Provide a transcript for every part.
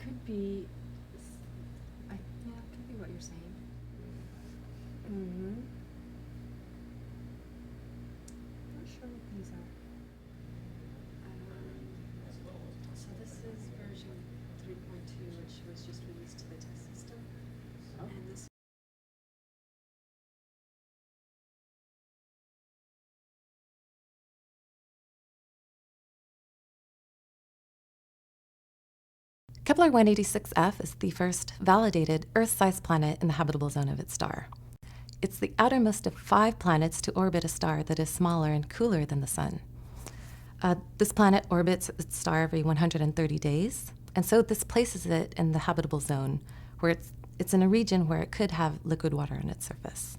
could be, yeah, it could be what you're saying. Mm-hmm. Not sure what these are. So this is version 3.2, which was just released to the test system. And this Kepler 186f is the first validated Earth-sized planet in the habitable zone of its star. It's the outermost of 5 planets to orbit a star that is smaller and cooler than the Sun. This planet orbits its star every 130 days, and so this places it in the habitable zone, where it's in a region where it could have liquid water on its surface.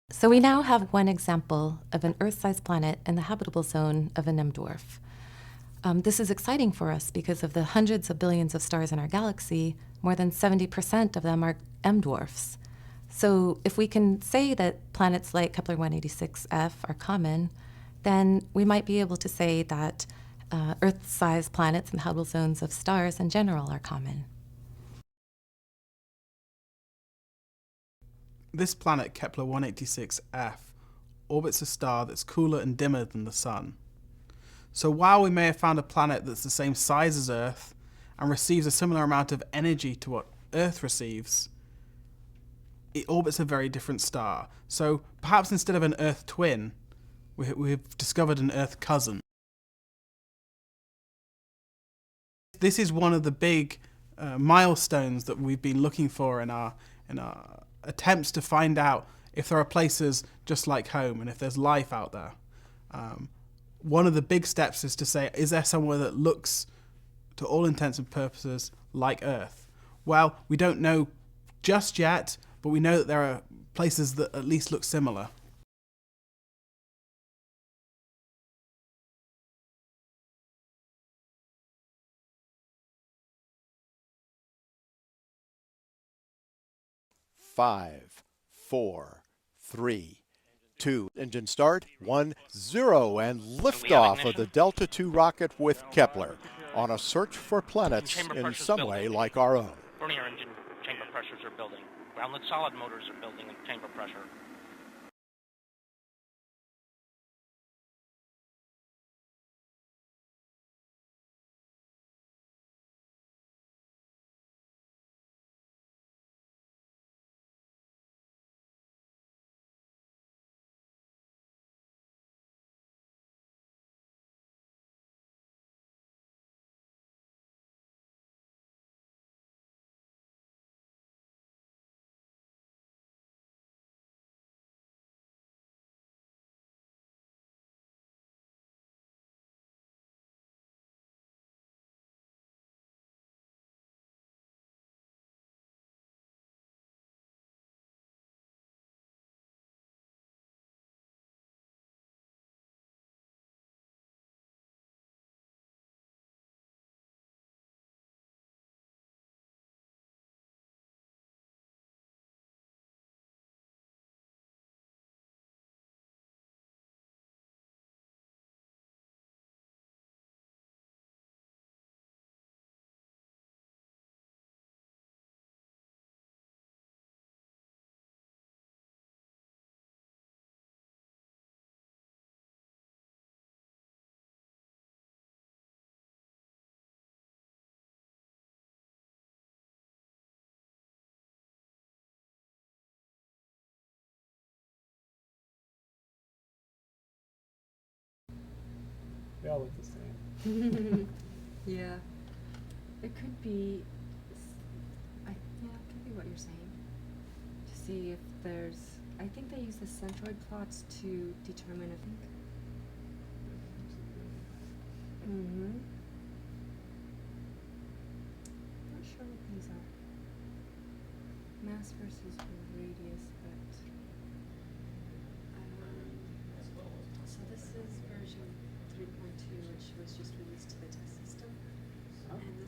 So we now have one example of an Earth-sized planet in the habitable zone of an M dwarf. This is exciting for us because of the hundreds of billions of stars in our galaxy, more than 70% of them are M dwarfs. So if we can say that planets like Kepler 186f are common, then we might be able to say that Earth-sized planets in the habitable zones of stars in general are common. This planet, Kepler 186f, orbits a star that's cooler and dimmer than the Sun. So while we may have found a planet that's the same size as Earth and receives a similar amount of energy to what Earth receives, it orbits a very different star. So perhaps instead of an Earth twin, we've discovered an Earth cousin. This is one of the big milestones that we've been looking for in our attempts to find out if there are places just like home and if there's life out there. One of the big steps is to say, is there somewhere that looks, to all intents and purposes, like Earth? Well, we don't know just yet, but we know that there are places that at least look similar. Five, 4, 3, 2. Engine start. 1, 0, and liftoff of the Delta II rocket with Kepler on a search for planets in some way like our own. Vernier engine chamber pressures are building. Groundlit solid motors are building in chamber pressure. They all look the same. Yeah. It could be, yeah, it could be what you're saying. To see if there's, I think they use the centroid plots to determine if. Mm-hmm. Not sure what these are. Mass versus radius, but. So this is version 3.2, which was just released to the test system. And this